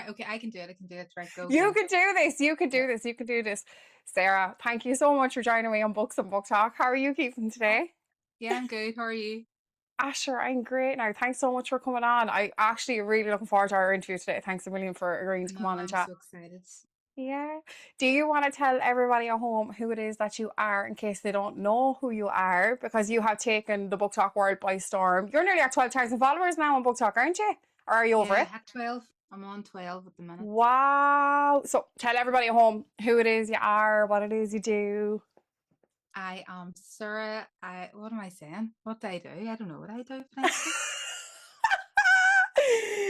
Right, okay, I can do it. I can do it. Right, go, You go. can do this. You can Yeah. do this. You can do this. Sarah, thank you so much for joining me on Books and Book Talk. How are you keeping Oh, today? yeah, I'm good. How are you? Asher, I'm great now. Thanks so much for coming on. I actually really looking forward to our interview today. Thanks a million for agreeing to come No, on and I'm chat. so excited. Yeah. Do you want to tell everybody at home who it is that you are in case they don't know who you are? Because you have taken the Book Talk world by storm. You're nearly at 12,000 followers now on Book Talk, aren't you? Or are you over Yeah, I it? had 12. I'm on 12 at the minute. Wow. So tell everybody at home who it is you are, what it is you do. I am Sarah. What am I saying? What do I do? I don't know what I do, Vanessa.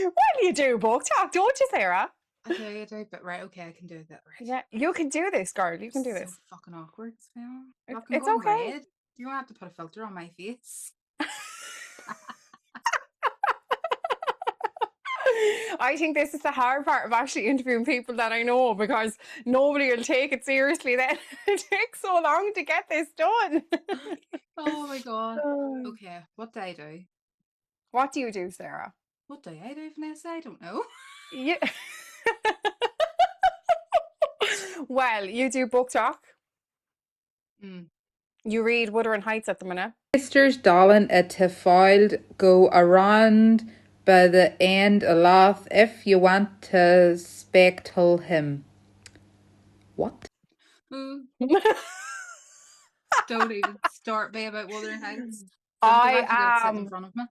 Well, you do Book Talk, don't you, Sarah? I do, but right, okay, I can do that right. Yeah, you can do this, girl. You can do So this. fucking awkward, man. Look, I'm It's going okay. red. You don't have to put a filter on my face. I think this is the hard part of actually interviewing people that I know because nobody will take it seriously then. It takes so long to get this done. Oh my god. Oh. Okay, what do I do? What do you do, Sarah? What do I do, Vanessa? I don't know. Yeah. Well, you do book talk. Mm. You read Wuthering Heights at the minute. Sisters darling at Tifailed go around by the end a lot if you want to spectacle him. What? Ooh, don't even start me about Wuthering Heights. Don't I actually got to sit in am front of me.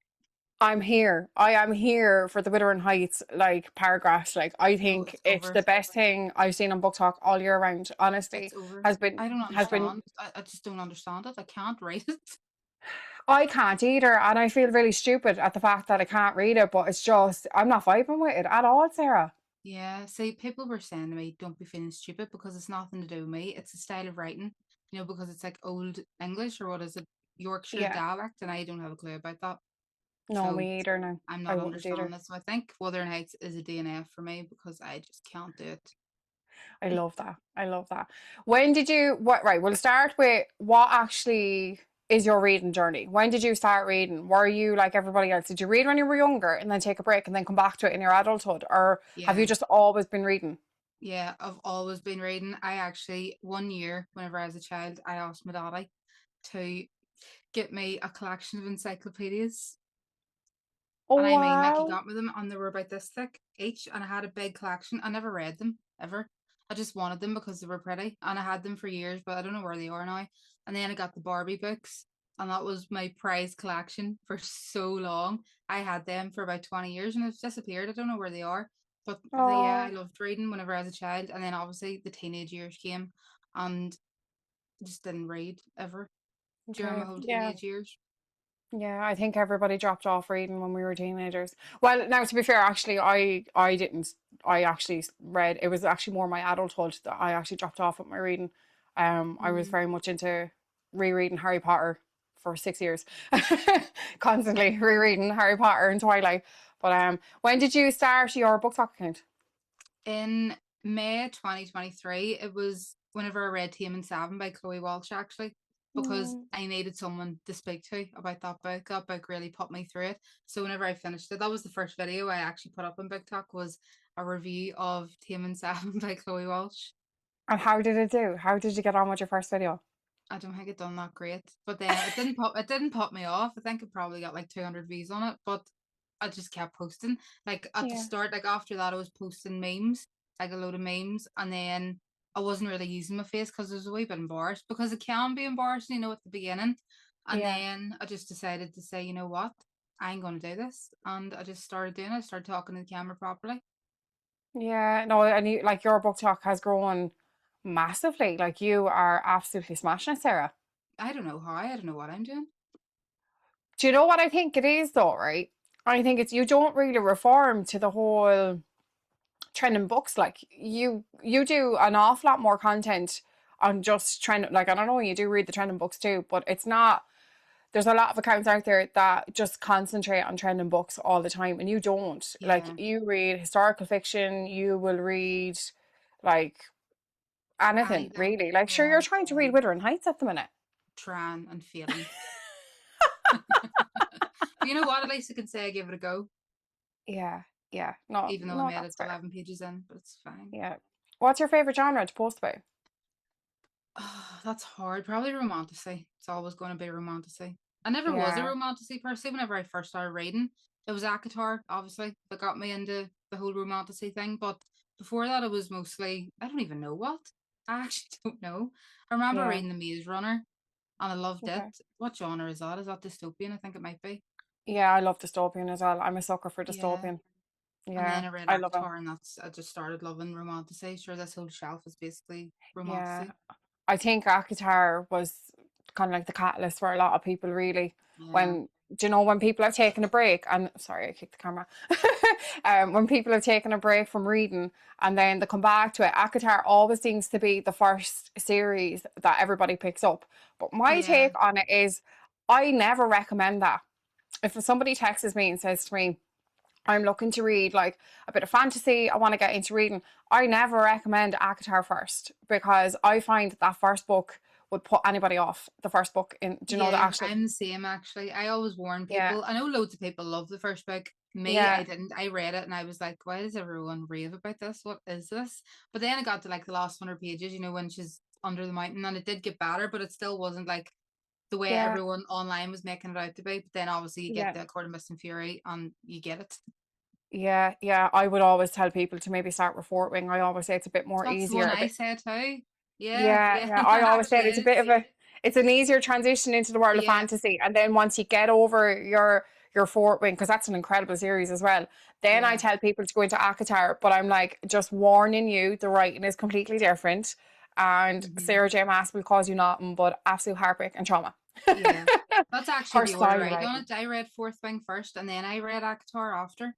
I'm here. I am here for the Wuthering Heights like paragraphs. Like I No, think it's it's over. the best thing I've seen on Book Talk all year round. Honestly, It's over. has been I don't has been. understand. I just don't understand it. I can't read it. I can't either, and I feel really stupid at the fact that I can't read it. But it's just I'm not vibing with it at all, Sarah. Yeah, see, people were saying to me, don't be feeling stupid because it's nothing to do with me. It's a style of writing, because it's like old English or what is it, Yorkshire Yeah, dialect, and I don't have a clue about that. no, So me either. No, I'm I not wouldn't either. understanding this. So I think Wuthering Heights is a DNF for me because I just can't do it. I love that. I love that. When did you? What? Right. We'll start with what actually is your reading journey. When did you start reading? Were you like everybody else? Did you read when you were younger and then take a break and then come back to it in your adulthood, or have you Yeah. just always been reading? Yeah, I've always been reading. I actually, one year, whenever I was a child, I asked my daddy to get me a collection of encyclopedias. Oh And I mean, like, he wow. got me them, and they were about this thick each, and I had a big collection. I never read them, ever. I just wanted them because they were pretty, and I had them for years, but I don't know where they are now. And then I got the Barbie books, and that was my prized collection for so long. I had them for about 20 years, and it's disappeared. I don't know where they are. But yeah, I Oh, loved reading whenever I was a child, and then obviously the teenage years came, and just didn't read ever during my okay. whole Yeah. teenage years. Yeah, I think everybody dropped off reading when we were teenagers. Well, now to be fair, actually, I didn't. I actually read. It was actually more my adulthood that I actually dropped off with my reading. I was Mm. very much into rereading Harry Potter for 6 years, constantly rereading Harry Potter and Twilight. But when did you start your book talk account? In May 2023, it was whenever I read Tame and Seven by Chloe Walsh, actually, because Mm. I needed someone to speak to about that book. That book really put me through it. So whenever I finished it, that was the first video I actually put up on BookTok was a review of Tame and Seven by Chloe Walsh. And how did it do? How did you get on with your first video? I don't think it done that great, but then it didn't put me off. I think it probably got like 200 views on it, but I just kept posting. Like at the Yeah. start, like after that, I was posting memes, like a load of memes, and then I wasn't really using my face because I was a wee bit embarrassed because it can be embarrassing, at the beginning. And Yeah. then I just decided to say, you know what, I ain't gonna do this, and I just started doing it. I started talking to the camera properly. Yeah, no, and you, like your book talk has grown massively. Like you are absolutely smashing it, Sarah. I don't know how. I don't know what I'm doing. Do you know what I think it is though, right? I think it's you don't really reform to the whole trending books. Like you do an awful lot more content on just trend. Like I don't know, you do read the trending books too, but it's not. There's a lot of accounts out there that just concentrate on trending books all the time, and you don't. Like Yeah, you read historical fiction, you will read like anything anything. really. Like sure, Yeah, you're trying to read Wuthering Heights at the minute. trying and failing. But you know what? At least I can say I give it a go. Yeah. Yeah. No, even though I no, made it that's fair. 11 pages in, but it's fine. Yeah. What's your favorite genre to post about? Oh, that's hard. Probably romantasy. It's always going to be romantasy. I never was a Yeah. romantasy person. Whenever I first started reading, it was ACOTAR, obviously, that got me into the whole romantasy thing. But before that, it was mostly, I don't even know what. I actually don't know. I remember Yeah. reading The Maze Runner and I loved it. Okay. What genre is that? Is that dystopian? I think it might be. Yeah, I love dystopian as well. I'm a sucker for Yeah. dystopian. And Yeah, then I read I love it. ACOTAR and I just started loving romantasy. Sure, this whole shelf is basically Yeah. romantasy. I think ACOTAR was kind of like the catalyst for a lot of people, really. Yeah. When, do you know, when people have taken a break, and sorry, I kicked the camera. When people have taken a break from reading and then they come back to it, ACOTAR always seems to be the first series that everybody picks up. But my Yeah. take on it is, I never recommend that. If somebody texts me and says to me, I'm looking to read like a bit of fantasy, I want to get into reading, I never recommend ACOTAR first, because I find that first book would put anybody off. The first book in, do you know the Yeah, actual? I'm the same actually. I always warn Yeah, people. I know loads of people love the first book. Me, I yeah, didn't. I read it and I was like, why does everyone rave about this? What is this? But then I got to like the last 100 pages, when she's under the mountain, and it did get better, but it still wasn't like the way yeah, everyone online was making it out to be. But then obviously you get yeah, the Court of Mist and Fury and you get it. yeah, yeah. I would always tell people to maybe start with Fort Wing. I always say it's a bit more That's the easier, one a I bit. said too. Yeah, Yeah, yeah, yeah. it I always actually said it's a bit is. of a, it's an easier transition into the world of Yeah, fantasy. And then once you get over your Fort Wing, because that's an incredible series as well, then I yeah. tell people to go into ACOTAR. But I'm like, just warning you, the writing is completely different. And Hmm. Sarah J. Maas will cause you nothing but absolute heartbreak and trauma. Yeah. That's actually Her the order style I done writing. it. I read Fourth Wing first and then I read ACOTAR after.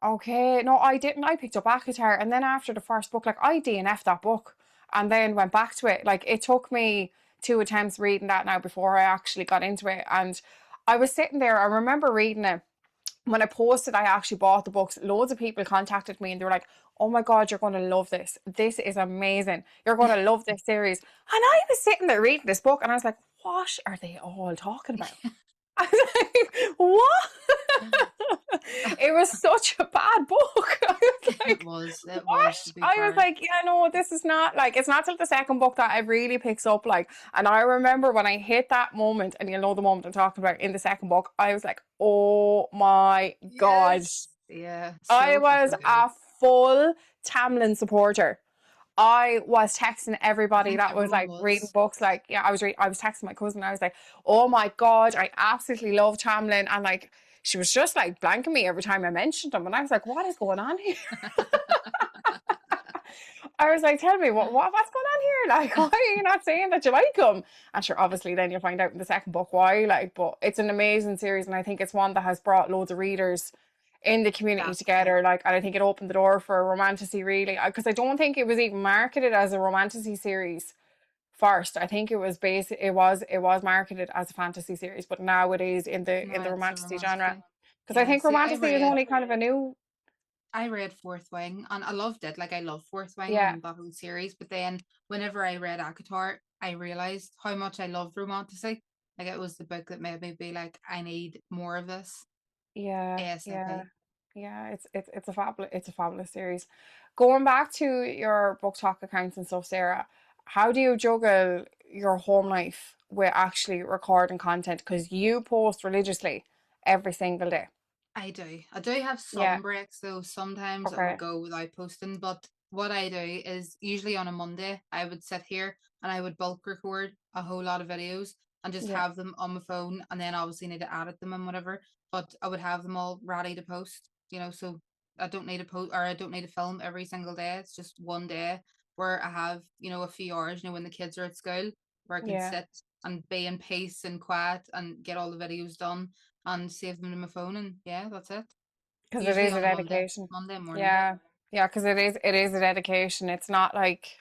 Okay, no, I didn't. I picked up ACOTAR, and then after the first book, like I DNF'd that book, and then went back to it. Like it took me two attempts reading that now before I actually got into it. And I was sitting there. I remember reading it. When I posted, I actually bought the books. Loads of people contacted me, and they were like, "Oh my God, you're going to love this. This is amazing. You're going to love this series." And I was sitting there reading this book, and I was like, "What are they all talking about?" I was like, what? It was such a bad book. I was like, It was what? to be I was fair. like, yeah, no, this is not like, it's not till the second book that it really picks up. Like, and I remember when I hit that moment, and you'll know the moment I'm talking about in the second book, I was like, oh my God. Yes. Yeah, I so was fucking good. a full Tamlin supporter. I was texting I everybody think that was everyone like reading was. books. Like, yeah, I was texting my cousin. I was like, "Oh my God, I absolutely love Tamlin," and like, she was just like blanking me every time I mentioned him, and I was like, "What is going on here?" I was like, "Tell me what's going on here? Like, why are you not saying that you like him?" And sure, obviously, then you'll find out in the second book why. Like, but it's an amazing series, and I think it's one that has brought loads of readers in the community Definitely. together. Like, and I think it opened the door for romantasy, really, because I don't think it was even marketed as a romantasy series first. I think it was it was marketed as a fantasy series, but now it is in No, the it's a romantasy genre. romantasy. Because I Yeah, think see, romantasy is only kind of a new, I read Fourth Wing and I loved it. Like I love Fourth Wing yeah, and that whole series. But then whenever I read ACOTAR, I realized how much I loved romantasy. Like it was the book that made me be like, I need more of this yeah, yeah, ASAP. yeah. It's a fabulous series. Going back to your book talk accounts and stuff, Sarah, how do you juggle your home life with actually recording content? Because you post religiously every single day. I do. I do have Yeah. some breaks though. Sometimes I would Okay. go without posting, but what I do is usually on a Monday, I would sit here and I would bulk record a whole lot of videos and just Yeah. have them on my phone and then obviously need to edit them and whatever. But I would have them all ready to post, so I don't need to post or I don't need to film every single day. It's just one day where I have, a few hours, when the kids are at school, where I can Yeah. sit and be in peace and quiet and get all the videos done and save them in my phone and yeah, that's it. Because it Usually is a on a Monday, dedication. Monday morning. Yeah. Yeah, because it is a dedication. It's not like,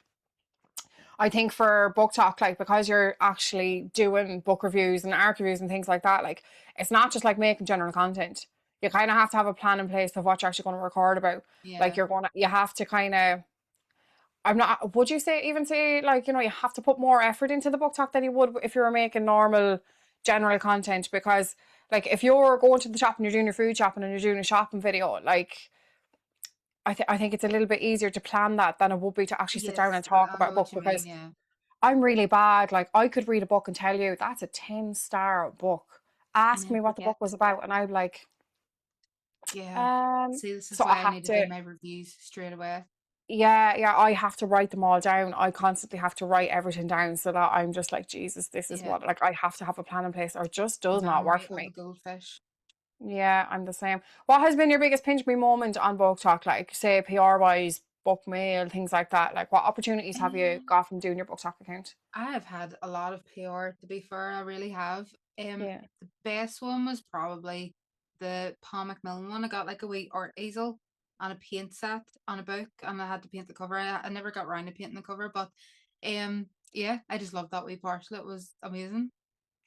I think for book talk, like because you're actually doing book reviews and art reviews and things like that, like it's not just like making general content. You kind of have to have a plan in place of what you're actually going to record about. Like Yeah. you have to kind of, I'm not, would you say like, you have to put more effort into the book talk than you would if you were making normal general content? Because like if you're going to the shop and you're doing your food shopping and you're doing a shopping video, like I think it's a little bit easier to plan that than it would be to actually sit down and Yes, talk I about a know book, what you mean. because Yeah. I'm really bad. Like, I could read a book and tell you that's a 10-star book. And Ask me then what the forget. book was about, and I'm like, Yeah. um, See, this is so I why I have need to do to, my reviews straight away. yeah, I have to write them all down. I constantly have to write everything down so that I'm just like, Jesus, this is Yeah. what, like, I have to have a plan in place, or it just does not work Memory for of a me. goldfish. Yeah, I'm the same. What has been your biggest pinch me moment on Book Talk? Like, say, PR wise, book mail, things like that. Like, what opportunities have you Um, got from doing your Book Talk account? I have had a lot of PR, to be fair. I really have. Yeah. The best one was probably the Paul Macmillan one. I got like a wee art easel and a paint set on a book, and I had to paint the cover. I never got around to painting the cover, but yeah, I just loved that wee parcel. It was amazing.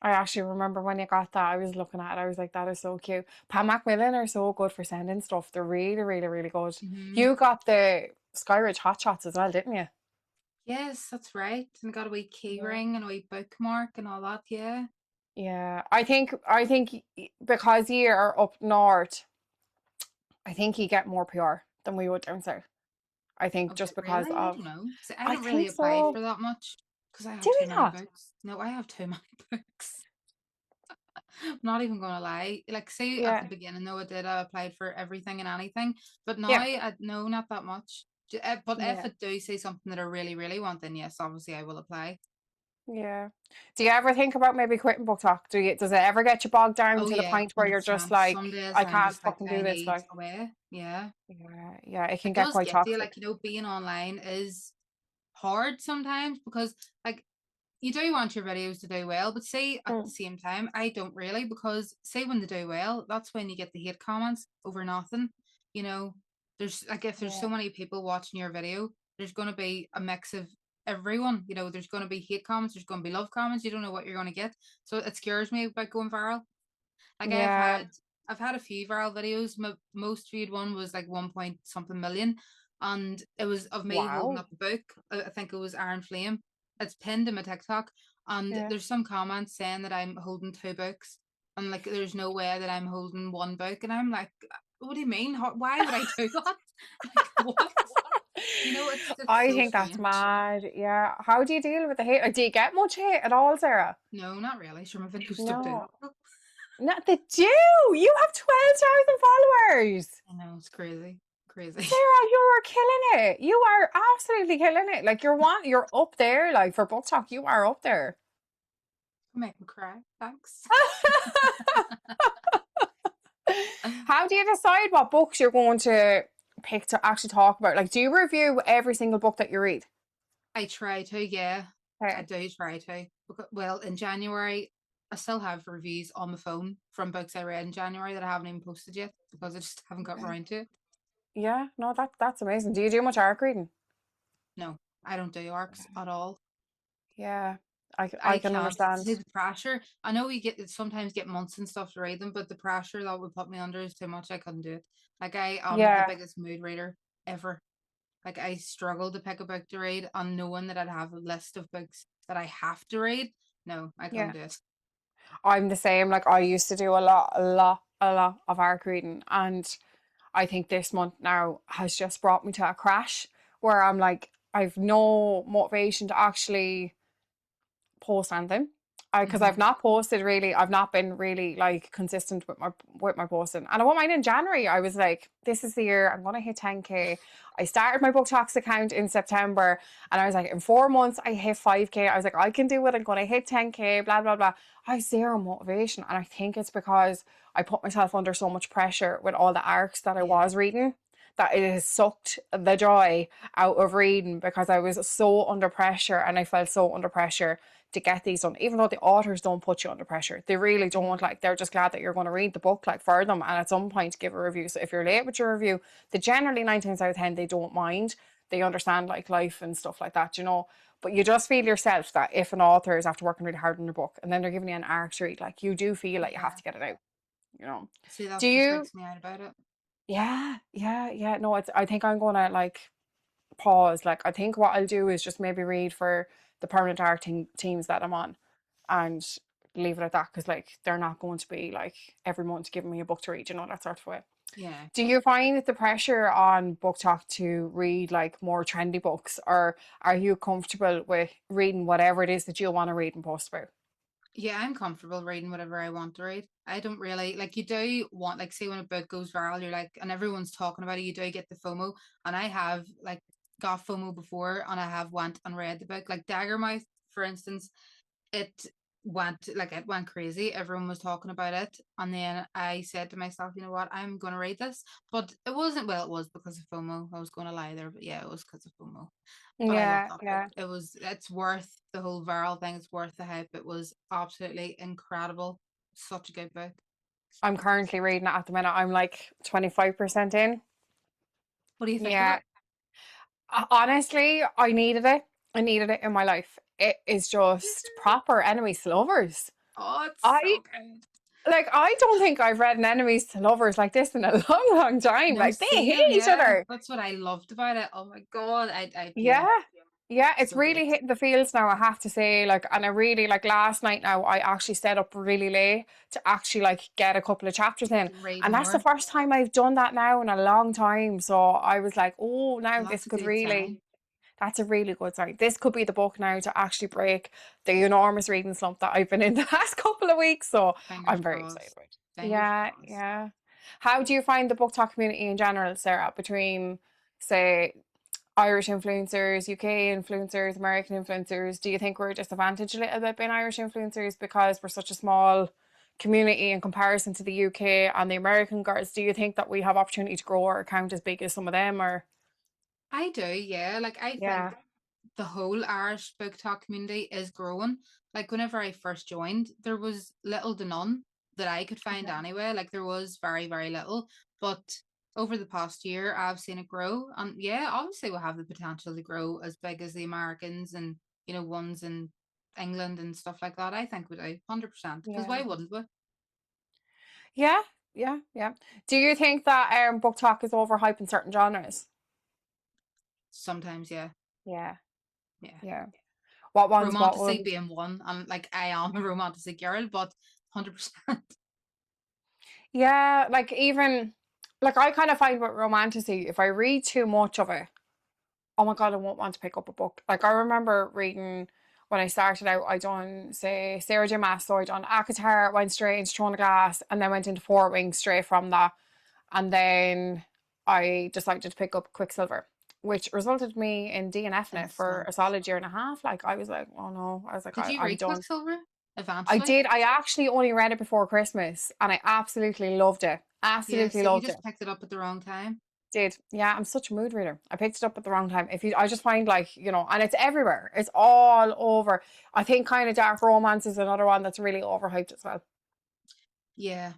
I actually remember when you got that, I was looking at it, I was like, that is so cute. Pam Macmillan are so good for sending stuff. They're really, really, really good. Hmm. You got the Skyridge Hot Shots as well, didn't you? Yes, that's right. And I got a wee key Yeah. ring and a wee bookmark and all that. Yeah. Yeah. I think because you are up north, I think you get more PR than we would down south. I think Okay, just because really? I of, don't know. See, I I don't really think apply so. for that much because I Do have too we many not? books. No, I have too many books. I'm not even gonna lie. Like, say at the Yeah. beginning, though, I applied for everything and anything, but now Yeah. I no, not that much. But if Yeah. I do say something that I really, really want, then yes, obviously I will apply. Yeah. Do you ever think about maybe quitting Book Talk? Does it ever get you bogged down Oh to the yeah, point where you're just 100%. like, Some days I I'm can't just like, fucking I do this? need Like, away. Yeah, yeah, it can it get does quite get to you. toxic. Like, being online is hard sometimes because like you do want your videos to do well, but say at the Mm. same time, I don't really, because say when they do well, that's when you get the hate comments over nothing. You know, there's like if there's Yeah. so many people watching your video, there's gonna be a mix of everyone. There's gonna be hate comments, there's gonna be love comments, you don't know what you're gonna get. So it scares me about going viral. Like Yeah. I've had a few viral videos. Most viewed one was like 1 point something million, and it was of me holding Wow. up a book. I think it was Iron Flame. It's pinned in my TikTok, and Yeah. there's some comments saying that I'm holding two books, and like there's no way that I'm holding one book, and I'm like, what do you mean? Why would I do that? Like what? It's I so think that's strange. mad. Yeah. How do you deal with the hate? Do you get much hate at all, Sarah? No, not really. Sure, my videos don't do No. that. Not the do. You have 12,000 followers. I know it's crazy, crazy. Sarah, you're killing it. You are absolutely killing it. Like, you're up there. Like, for Book Talk, you are up there. Make me cry. Thanks. How do you decide what books you're going to pick to actually talk about? Like, do you review every single book that you read? I try to, yeah. I Okay. do try to. Well, in January, I still have reviews on my phone from books I read in January that I haven't even posted yet because I just haven't got Okay. around to it. Yeah, no, that's amazing. Do you do much ARC reading? No, I don't do arcs at all. Yeah, I I can can't understand. see the pressure. I know we sometimes get months and stuff to read them, but the pressure that would put me under is too much. I couldn't do it. Like I am the Yeah, biggest mood reader ever. Like I struggle to pick a book to read, and knowing that I'd have a list of books that I have to read. No, I couldn't yeah. do it. I'm the same. Like, I used to do a lot of ARC reading, and I think this month now has just brought me to a crash where I'm like, I've no motivation to actually post anything. Because I've Hmm. not posted really, I've not been really like consistent with my posting. And I won't mind, in January, I was like, this is the year I'm gonna hit 10K. I started my book talks account in September, and I was like, in 4 months I hit 5K. I was like, I can do it, I'm gonna hit 10K, blah blah blah. I have zero motivation, and I think it's because I put myself under so much pressure with all the arcs that I Yeah, was reading, that it has sucked the joy out of reading, because I was so under pressure, and I felt so under pressure to get these done, even though the authors don't put you under pressure. They really don't. Like, they're just glad that you're going to read the book, like, for them, and at some point give a review. So if you're late with your review, they generally 9 times out of 10 they don't mind. They understand, like, life and stuff like that. But you just feel yourself that if an author is after working really hard on your book and then they're giving you an arc to read, like, you do feel like you have yeah. to get it out. See, Do that's what you? freaks me out about it. Yeah. No, I think I'm gonna, like, pause. Like, I think what I'll do is just maybe read for the permanent art teams that I'm on, and leave it at that, because like they're not going to be like every month giving me a book to read, you know, that sort of way. Yeah. Do you find the pressure on BookTok to read like more trendy books, or are you comfortable with reading whatever it is that you want to read and post about? Yeah, I'm comfortable reading whatever I want to read. I don't really like, you do want, like, say when a book goes viral, you're like, and everyone's talking about it, you do get the FOMO. And I have like got FOMO before, and I have went and read the book. Like Daggermouth, for instance, it it went crazy. Everyone was talking about it. And then I said to myself, you know what, I'm gonna read this. But it wasn't, well, it was because of FOMO. I was gonna lie there, but yeah, it was because of FOMO. But I love Yeah, that book. yeah. It's worth the whole viral thing. It's worth the hype. It was absolutely incredible. Such a good book. I'm currently reading it at the minute. I'm like 25% in. What do you think of it? Yeah. Honestly, I needed it. I needed it in my life. It is just proper enemies to lovers. Oh, it's I so good. like I don't think I've read an enemies to lovers like this in a long, long time. No, Like they hate same, each yeah. other. That's what I loved about it. Oh my God. Yeah, Yeah. Yeah, it's so good. really hitting the fields now, I have to say. Like, and I really like last night now, I actually stayed up really late to actually like get a couple of chapters in. Read And that's the more. first time I've done that now in a long time. So I was like, oh, now Well, this that's a could good really, sign. that's a really good sign. This could be the book now to actually break the enormous reading slump that I've been in the last couple of weeks. So Fingers I'm very excited crossed. about it. Fingers Yeah, crossed. yeah. How do you find the book talk community in general, Sarah, between, say, Irish influencers, UK influencers, American influencers? Do you think we're disadvantaged a little bit being Irish influencers because we're such a small community in comparison to the UK and the American girls? Do you think that we have opportunity to grow our account as big as some of them, or I do, yeah. Like, I think yeah, the whole Irish book talk community is growing. Like, whenever I first joined, there was little to none that I could find yeah, anyway. Like, there was very, very little. But over the past year, I've seen it grow. And yeah, obviously we'll have the potential to grow as big as the Americans and, ones in England and stuff like that. I think we do, 100%. Because yeah, why wouldn't we? yeah, yeah, yeah. Do you think that book talk is overhyped in certain genres? Sometimes, yeah. Yeah, Yeah. yeah. What ones? What Romantic ones? being one. And like, I am a romantic girl, but 100%. Yeah, like even like I kind of find with romanticy, if I read too much of it, oh my God, I won't want to pick up a book. Like I remember reading when I started out, I done say Sarah J. Maas, so I done Akatar, went straight into Throne of Glass, and then went into Four Wings straight from that. And then I decided to pick up Quicksilver, which resulted me in DNFing it for a Instant. solid year and a half. Like I was like, oh no, I was like, Did you I'm read done. Quicksilver I eventually? did. I actually only read it before Christmas, and I absolutely loved it. Yeah, Absolutely so you loved it. just picked it up at the wrong time. Did. Yeah, I'm such a mood reader. I picked it up at the wrong time. If you, I just find like, and it's everywhere. It's all over. I think kind of dark romance is another one that's really overhyped as well. Yeah,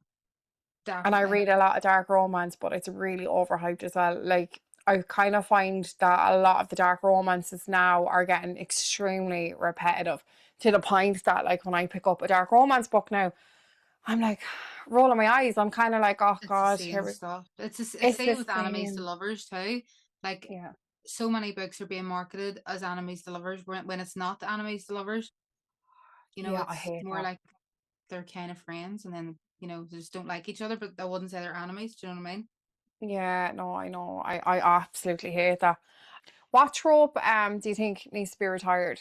And I definitely. read a lot of dark romance, but it's really overhyped as well. Like I kind of find that a lot of the dark romances now are getting extremely repetitive to the point that like when I pick up a dark romance book now, I'm like rolling my eyes. I'm kind of like, oh It's the God, same here we. stuff. It's It's the same with enemies to same. lovers too. Like, Yeah. so many books are being marketed as enemies to lovers when it's not the enemies to lovers. Yeah, I It's hate more that. like they're kind of friends, and then they just don't like each other. But I wouldn't say they're enemies. Do you know what I mean? Yeah, no, I know. I absolutely hate that. What trope do you think needs to be retired?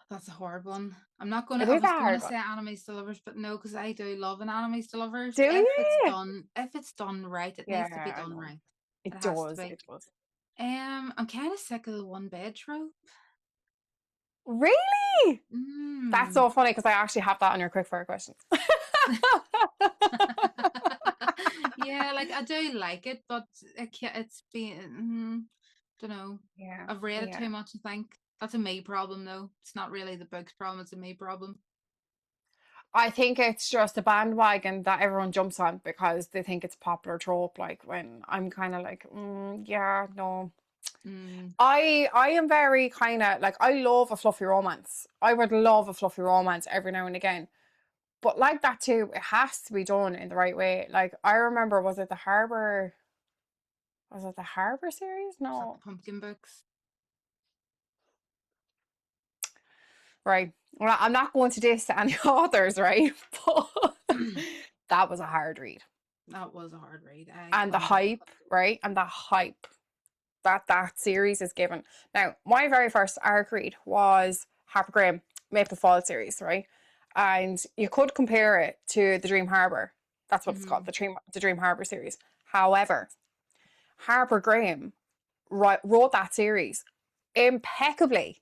That's a hard one. I'm not gonna. It I is a was gonna hard say one. enemies to lovers, but no, because I do love an enemies to lovers. Do If it's you? done, if it's done right, it needs to be Yeah, I done know. right. It It has to does. be. It does. I'm kind of sick of the one bed trope. Really? That's Mm. so funny because I actually have that on your quickfire questions. Yeah, like I do like it, but it's been. Don't know. Yeah, I've read it yeah. too much. I think that's a me problem, though. It's not really the book's problem. It's a me problem. I think it's just a bandwagon that everyone jumps on because they think it's popular trope. Like when I'm kind of like, yeah, no. Mm. I am very kind of like I love a fluffy romance. I would love a fluffy romance every now and again. But like that too, it has to be done in the right way. Like I remember, was it the Harbor? Was it the Harbor series? Is that the No. pumpkin books? Right. Well, I'm not going to diss any authors, right? But that was a hard read. That was a hard read. I And the couldn't do it. hype, right? And the hype that series is given. Now, my very first ARC read was Harper Graham Maple Fall series, right? And you could compare it to the Dream Harbour. That's what it's called, the Dream Harbour series. However, Harper Graham wrote that series impeccably.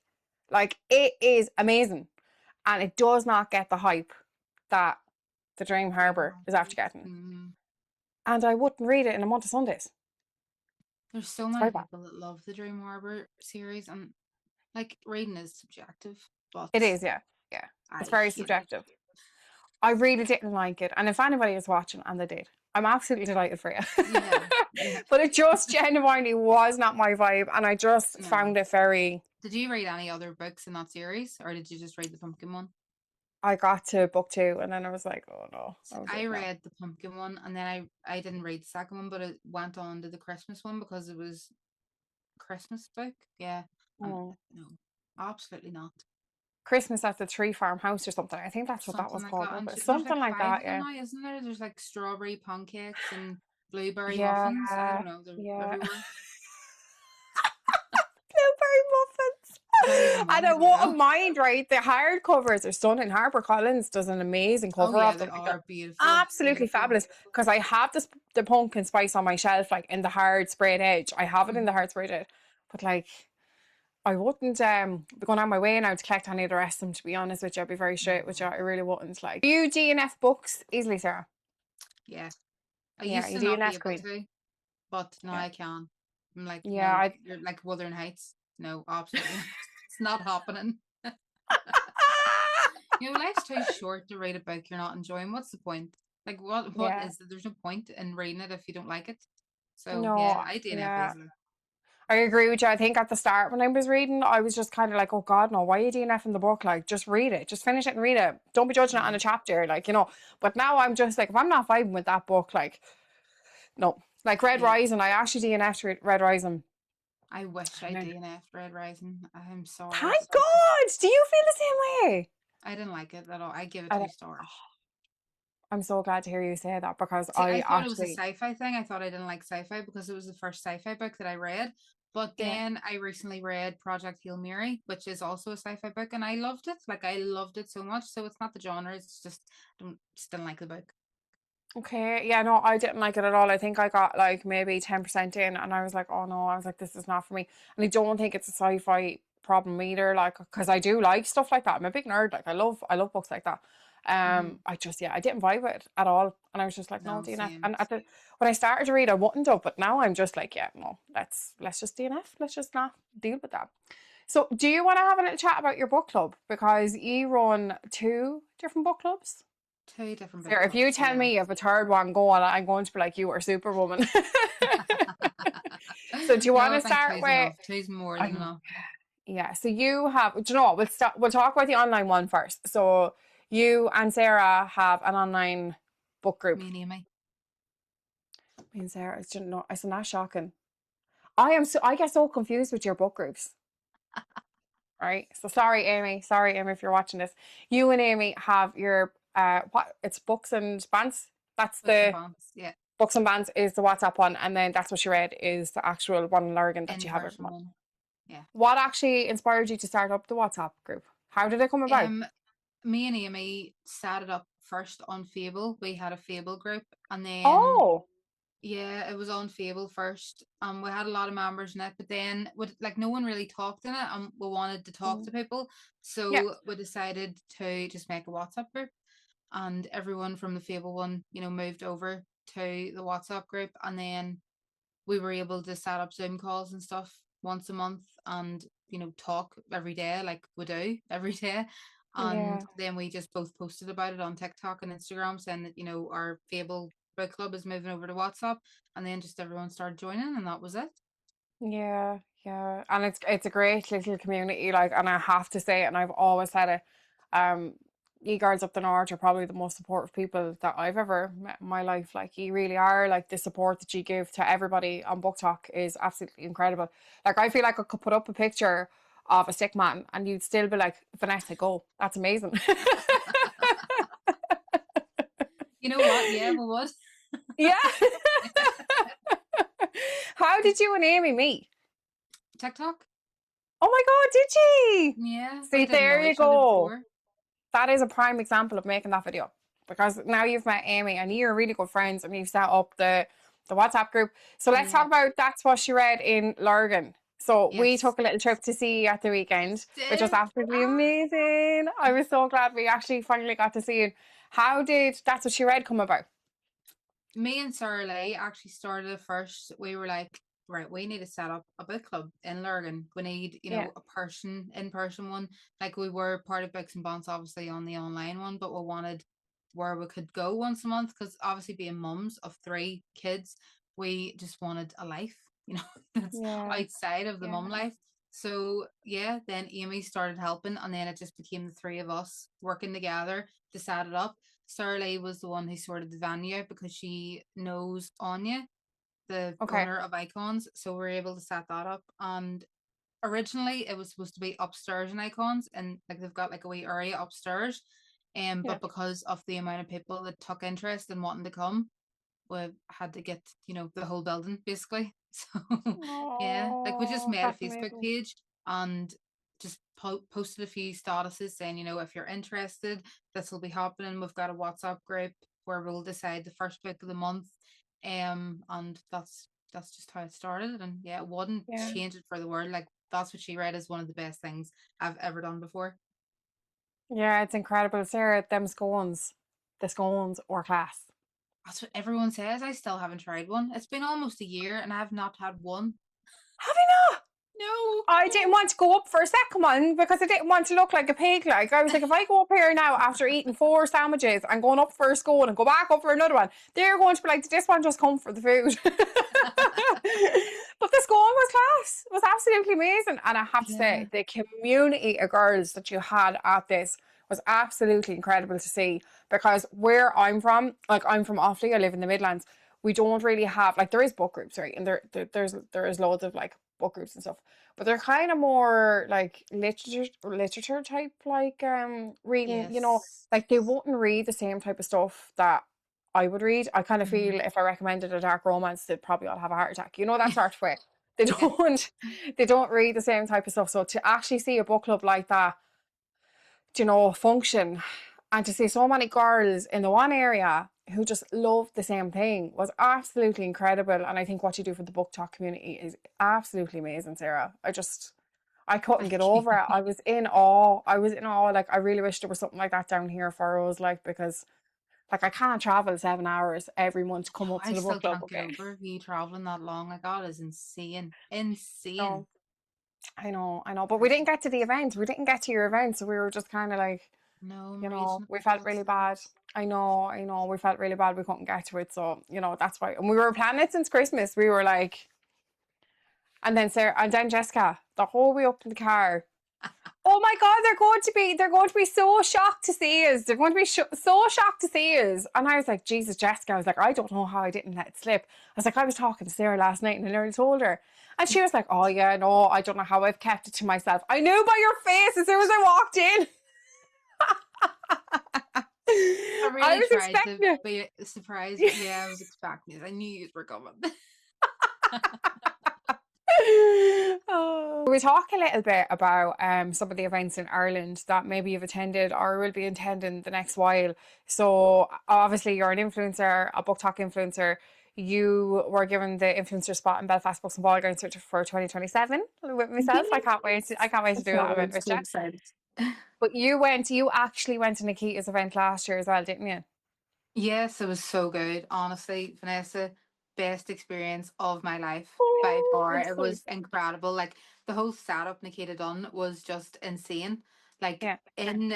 Like, it is amazing. And it does not get the hype that the Dream Harbour is after getting. And I wouldn't read it in a month of Sundays. There's so many people that love the Dream Harbour series, and like reading is subjective. But it is, yeah. It's very subjective. I really didn't like it, and if anybody is watching and they did, I'm absolutely delighted for you. Yeah. But it just genuinely was not my vibe, and I just found it very. Did you read any other books in that series, or did you just read the pumpkin one? I got to book 2, and then I was like, oh no. I read the pumpkin one, and then I didn't read the second one, but it went on to the Christmas one because it was a Christmas book. Yeah. No, absolutely not. Christmas at the Tree Farmhouse or something. I think that's what that was called. Something like that, yeah. Now, isn't there? There's like strawberry pancakes and blueberry muffins. I don't know. They're everywhere. Blueberry muffins. And I won't mind, right? The hardcovers are stunning. HarperCollins does an amazing cover of them. They are beautiful. Absolutely fabulous. Because I have the pumpkin spice on my shelf, like in the hard sprayed edge. I have it in the hard sprayed edge. But like, I wouldn't be going on my way now to collect any of the rest of them, to be honest with you. I'd be very straight with you. I really wouldn't. Like, do you DNF books easily, Sarah? Yeah. I used to not be able to, but now I can. I'm like, you're like Wuthering Heights. No, absolutely not. It's not happening. Life's too short to read a book you're not enjoying. What's the point? Like, what is it? There's no point in reading it if you don't like it. So, I DNF easily. I agree with you. I think at the start when I was reading, I was just kind of like, oh God, no, why are you DNFing the book? Like, just read it. Just finish it and read it. Don't be judging it on a chapter, like, But now I'm just like, if I'm not vibing with that book, like, no. Like Red Rising, I actually DNF'd Red Rising. I wish I DNF'd Red Rising. I'm sorry. Thank God! Do you feel the same way? I didn't like it at all. I give it 2 stars. I'm so glad to hear you say that because I thought it was a sci-fi thing. I thought I didn't like sci-fi because it was the first sci-fi book that I read. But then I recently read Project Hail Mary, which is also a sci-fi book, and I loved it. Like, I loved it so much. So it's not the genre. It's just, just didn't like the book. Okay, yeah, no, I didn't like it at all. I think I got like maybe 10% in, and I was like, oh no, I was like, this is not for me. And I don't think it's a sci-fi problem either, like, because I do like stuff like that. I'm a big nerd. Like, I love books like that. I just, I didn't vibe with it at all, and I was just like, no, DNF. And when I started to read, I wouldn't have, but now I'm just like, yeah, no, let's just DNF. Let's just not deal with that. So, do you want to have a little chat about your book club, because you run 2 different book clubs? 2 different books. If you tell me you have a third one going, I'm going to be like, you are Superwoman. So, do you want to start with? 2's more than enough. Yeah. So you have. Do you know what? We'll talk about the online one first. So you and Sarah have an online book group. Me and Amy. Me and Sarah. It's not shocking. I get so confused with your book groups. Right. So sorry, Amy. Sorry, Amy, if you're watching this. You and Amy have your it's Books and Bands. That's yeah. Books and Bands is the WhatsApp one, and then That's What She Read is the actual one in Lurgan that you have it from. Yeah. What actually inspired you to start up the WhatsApp group? How did it come about? Me and Amy set it up first on Fable. We had a Fable group, and then it was on Fable first. We had a lot of members in it, but then no one really talked in it, and we wanted to talk to people, so we decided to just make a WhatsApp group, and everyone from the Fable one, moved over to the WhatsApp group, and then we were able to set up Zoom calls and stuff once a month, and talk every day like we do every day. And then we just both posted about it on TikTok and Instagram, saying that our Fable book club is moving over to WhatsApp, and then just everyone started joining, and that was it. Yeah, and it's a great little community, like, and I have to say it, and I've always said it, you girls up the north are probably the most supportive people that I've ever met in my life. Like, you really are. Like, the support that you give to everybody on BookTok is absolutely incredible. Like, I feel like I could put up a picture of a stick man, and you'd still be like, Vanessa, go. That's amazing. You know what? Yeah, we would. Yeah. How did you and Amy meet? TikTok. Oh my God, did she? Yeah, See, we didn't there know you each other go. before. That is a prime example of making that video, because now you've met Amy and you're really good friends and you've set up the WhatsApp group. So let's Yeah. talk about That's What She Read in Lurgan. So we Yes. took a little trip to see you at the weekend, which was Did absolutely amazing. I was so glad we actually finally got to see it. How did That's What She Read come about? me and Sarah Lee actually started it first. We were like, right, we need to set up a book club in Lurgan. We need, Yeah. a in-person one. Like, we were part of Books and Bonds, obviously, on the online one, but we wanted where we could go once a month, because obviously being mums of 3 kids, we just wanted a life, that's Yeah. outside of the Yeah. mum life. So yeah, then Amy started helping, and then it just became the 3 of us working together to set it up. Sarah Lee was the one who sorted the venue because she knows Anya, the Okay. owner of Icons, so we were able to set that up. And originally it was supposed to be upstairs in Icons, and like they've got like a wee area upstairs. Yeah. But because of the amount of people that took interest in wanting to come, we had to get, the whole building basically. So yeah, like we just Oh, made a that's Facebook amazing. page and just posted a few statuses saying, if you're interested, this will be happening. We've got a WhatsApp group where we'll decide the first book of the month. And that's just how it started. And yeah, it wouldn't Yeah. change it for the world. Like, That's What She Read is one of the best things I've ever done before. Yeah, it's incredible. Sarah, the scones or class. That's what everyone says. I still haven't tried one. It's been almost a year and I have not had one. Have you not? No. I didn't want to go up for a second one because I didn't want to look like a pig. Like, I was like, if I go up here now after eating 4 sandwiches and going up for a scone and go back up for another one, they're going to be like, did this one just come for the food? But the scone was class. It was absolutely amazing. And I have to Yeah. say, the community of girls that you had at this was absolutely incredible to see, because where I'm from, like, I'm from Offaly, I live in the Midlands, we don't really have, like, there is book groups, right? And there is loads of like book groups and stuff, but they're kind of more like literature type, like reading, Yes. like they wouldn't read the same type of stuff that I would read. I kind of Mhm. feel if I recommended a dark romance, they'd probably all have a heart attack. You know, that sort of way. They Yeah. don't read the same type of stuff. So to actually see a book club like that, function, and to see so many girls in the one area who just love the same thing was absolutely incredible. And I think what you do for the book talk community is absolutely amazing, Sarah. I couldn't get Thank you. over it. I was in awe. Like, I really wish there was something like that down here for us, like, because like I can't travel 7 hours every month to come up I to the book still club. can't get Okay. over you traveling that long. Like, that is insane. Insane. No, I know. But we didn't Crazy. get to the event. We didn't get to your event. So we were just kind of like, No, I'm raging we about felt that really still. bad. I know, we felt really bad we couldn't get to it. So, that's why. And we were planning it since Christmas. We were like, and then Sarah, and then Jessica, the whole way up in the car. Oh my God, they're going to be so shocked to see us. They're going to be so shocked to see us. And I was like, Jesus, Jessica, I was like, I don't know how I didn't let it slip. I was like, I was talking to Sarah last night and I nearly told her. And she was like, oh yeah, no, I don't know how I've kept it to myself. I knew by your face as soon as I walked in. I I really was tried to expecting it. be surprised, but yeah, I was expecting it. I knew you were coming. Oh. We talk a little bit about some of the events in Ireland that maybe you've attended or will be attending the next while. So obviously you're an influencer, a book talk influencer. You were given the influencer spot in Belfast Books and Booktok for 2027 with myself. I can't wait to do that event I'm with so you. excited. But you actually went to Nikita's event last year as well, didn't you? Yes, it was so good. Honestly, Vanessa, best experience of my life by Oh, far. I'm It so was excited. incredible. Like, the whole setup Nikita done was just insane. Like, Yeah. in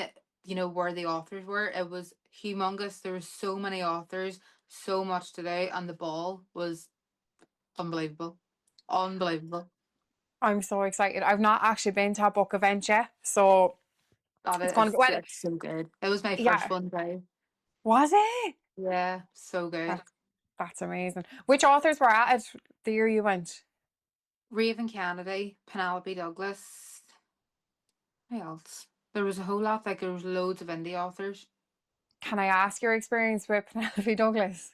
where the authors were, it was humongous. There were so many authors, so much to do, and the ball was unbelievable. Unbelievable. I'm so excited. I've not actually been to a book event yet, so That it's is going to be, well, it's so good. It was my first yeah. one too. Was it? Yeah, so good. That's that's amazing. Which authors were at it the year you went? Raven Kennedy, Penelope Douglas. Who else? There was a whole lot. Like there was loads of indie authors. Can I ask your experience with Penelope Douglas?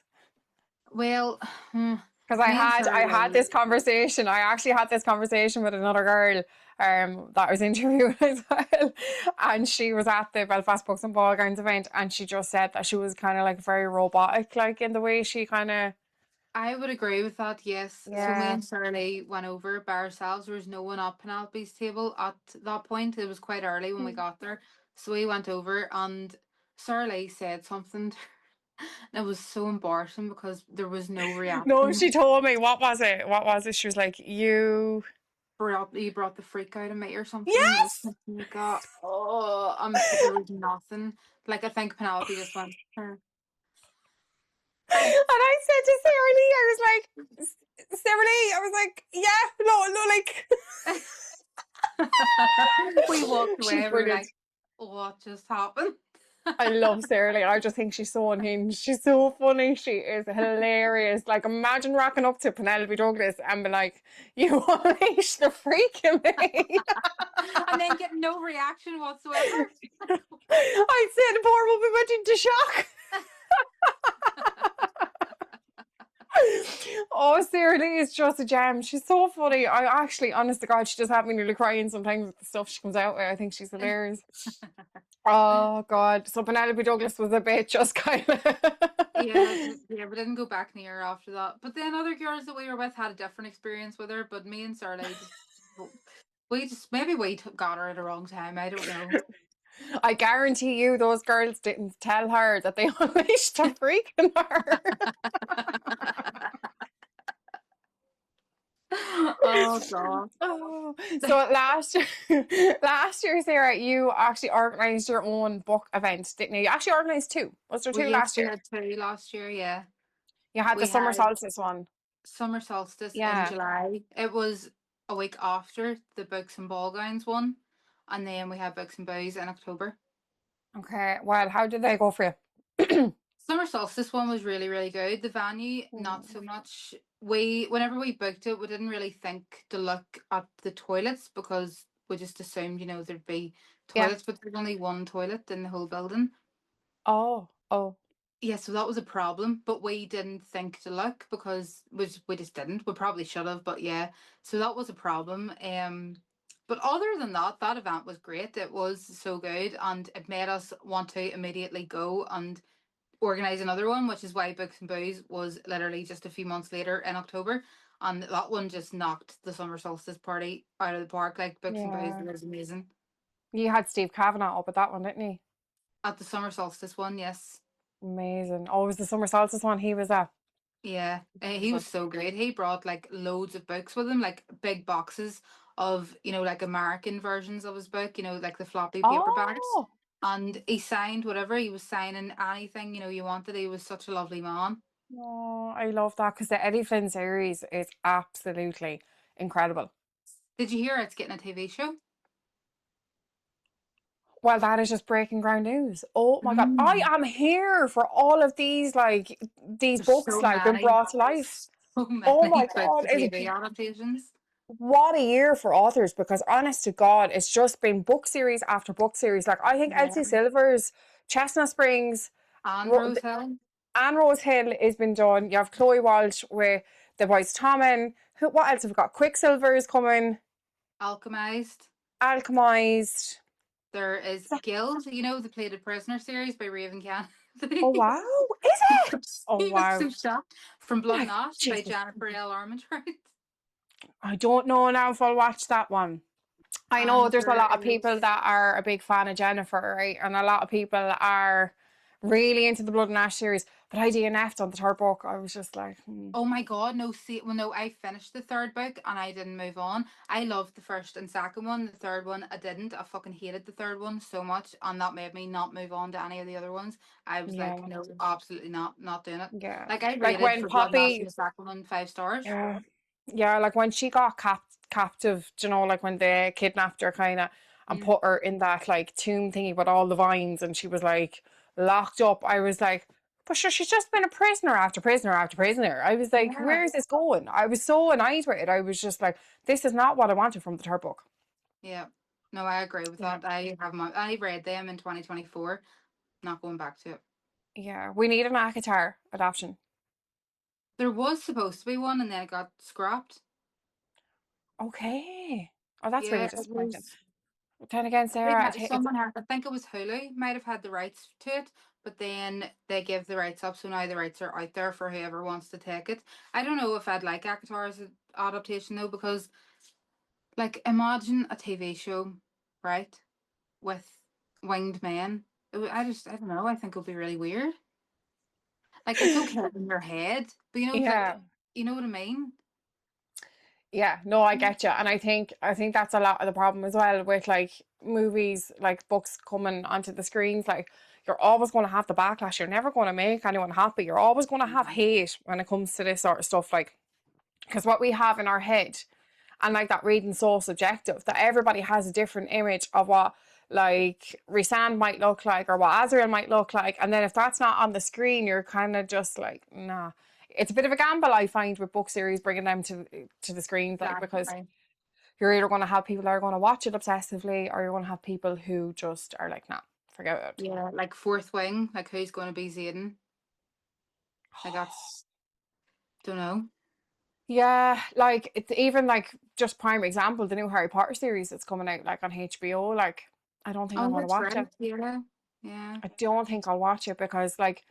Well, Because me and I had Shirley. this conversation. I actually had this conversation with another girl that I was interviewing as well. And she was at the Belfast Books and Booktok event, and she just said that she was kind of like very robotic, like in the way she kind of, I would agree with that, yes. So me yeah. and Shirley went over by ourselves. There was no one at Penelope's table at that point. It was quite early when we got there. So we went over and Shirley said something and it was so embarrassing because there was no No, reaction. she told me, what was it? What was it? She was like, You brought the freak out of me or something. It was yes! something like that. Oh, there was nothing. Like I think Penelope just went, "Hmm." And I said to Sarah Lee, I was like, Sarah Lee, I was like, yeah, no, like. We walked She's away. We were brilliant. like, what just happened? I love Sarah Lee. I just think she's so unhinged. She's so funny. She is hilarious. Like, imagine rocking up to Penelope Douglas and be like, you unleash the freak in me. And then get no reaction whatsoever. I'd say the poor woman went into shock. Oh, Sarah Lee is just a gem. She's so funny. I actually, honest to God, she just had me nearly crying sometimes with the stuff she comes out with. I think she's hilarious. Oh, God. So Penelope Douglas was a bit just kind of. Yeah, we didn't go back near her after that. But then other girls that we were with had a different experience with her. But me and Sarah maybe got her at the wrong time. I don't know. I guarantee you those girls didn't tell her that they unleashed a freak in her. Oh God. Oh. So last year, Sarah, you actually organised your own book event, didn't you? You actually organised two. Was there two Yes, last we year? had two last year. Yeah, You had the we summer had solstice one. summer solstice in Yeah. July. It was a week after the Books and Ballgowns one, and then we had Books and Bows in October. Okay. Well, how did they go for you? Summer solstice one was really, really good. The venue, not so much. Whenever we booked it, we didn't really think to look at the toilets because we just assumed, there'd be Yeah. toilets, but there's only one toilet in the whole building. Oh. Yeah, so that was a problem, but we didn't think to look because we just didn't. We probably should have, but yeah, so that was a problem. But other than that, that event was great. It was so good, and it made us want to immediately go and organize another one, which is why Books and Booze was literally just a few months later in October. And that one just knocked the summer solstice party out of the park. Like Books and Booze Yeah. was amazing. You had Steve Kavanagh up at that one, didn't you? At the summer solstice one, yes. Amazing. Oh, it was the summer solstice one he was at. Yeah, he was so great. He brought like loads of books with him, like big boxes of, like American versions of his book, like the floppy paperbacks. Oh. And he signed whatever, he was signing anything, you wanted. He was such a lovely man. Oh, I love that because the Eddie Flynn series is absolutely incredible. Did you hear it's getting a TV show? Well, that is just breaking ground news. Oh my God. I Mm. am here for all of these, like, these There's books, so like, being many, brought to life. so Oh my many books God. to TV adaptations. What a year for authors because, honest to God, it's just been book series after book series. Like, I think Yeah. Elsie Silver's Chestnut Springs, And Ro- Rose Hill, Anne Rose Hill has been done. You have Chloe Walsh with The Boys Tommen. What else have we got? Quicksilver is coming. Alchemized. Alchemized. There is Guild, the Plated Prisoner series by Raven Oh Kennedy. wow, is it? Oh He was wow. so shocked. From Blood and Like Ash by Jesus. Jennifer L. Armentrout. I don't know now if I'll watch that one. I know And there's a there lot of people is, that are a big fan of Jennifer, right? And a lot of people are really into the Blood and Ash series. But I DNF'd on the third book. I was just like, oh my God, no, see, well, no, I finished the third book and I didn't move on. I loved the first and second one. The third one, I didn't. I fucking hated the third one so much. And that made me not move on to any of the other ones. I was yeah, like, no, absolutely not doing it. yeah. Like, I Like rated when for Blood and Ash in Poppy, the second one 5 stars. yeah, yeah, like when she got captive, like when they kidnapped her kind of and Mm. put her in that like tomb thingy with all the vines and she was like locked up. I was like, but sure, she's just been a prisoner after prisoner after prisoner. I was like, Yeah. where is this going? I was so annoyed with it. I was just like, this is not what I wanted from the third book. Yeah. No, I agree with Yeah. that. I read them in 2024. Not going back to it. Yeah. We need an ACOTAR adaptation. There was supposed to be one, and then it got scrapped. Okay. Oh, that's really Yeah, it disappointing. was. But then again, Sarah, it's Someone had, I think it was Hulu, might have had the rights to it, but then they give the rights up, so now the rights are out there for whoever wants to take it. I don't know if I'd like Akatar's adaptation though, because like imagine a TV show, right, with winged men. I don't know. I think it would be really weird. Like it's okay in your head, but yeah. you know what I mean? Yeah, no, I get you. And I think that's a lot of the problem as well with like movies, like books coming onto the screens. Like you're always going to have the backlash. You're never going to make anyone happy. You're always going to have hate when it comes to this sort of stuff. Like, because what we have in our head, and like that reading so subjective that everybody has a different image of what like Rhysand might look like or what Azrael might look like, and then if that's not on the screen, you're kind of just like, nah. It's a bit of a gamble I find with book series bringing them to the screens, like because Exactly. you're either going to have people that are going to watch it obsessively, or you're going to have people who just are like, nah, forget it. Yeah, like Fourth Wing, like who's going to be Xaden? Like that's don't know. Yeah, like it's even like just prime example, the new Harry Potter series that's coming out like on HBO. Like, I don't think I'm Oh, going to that's watch right. it. Yeah, yeah. I don't think I'll watch it because like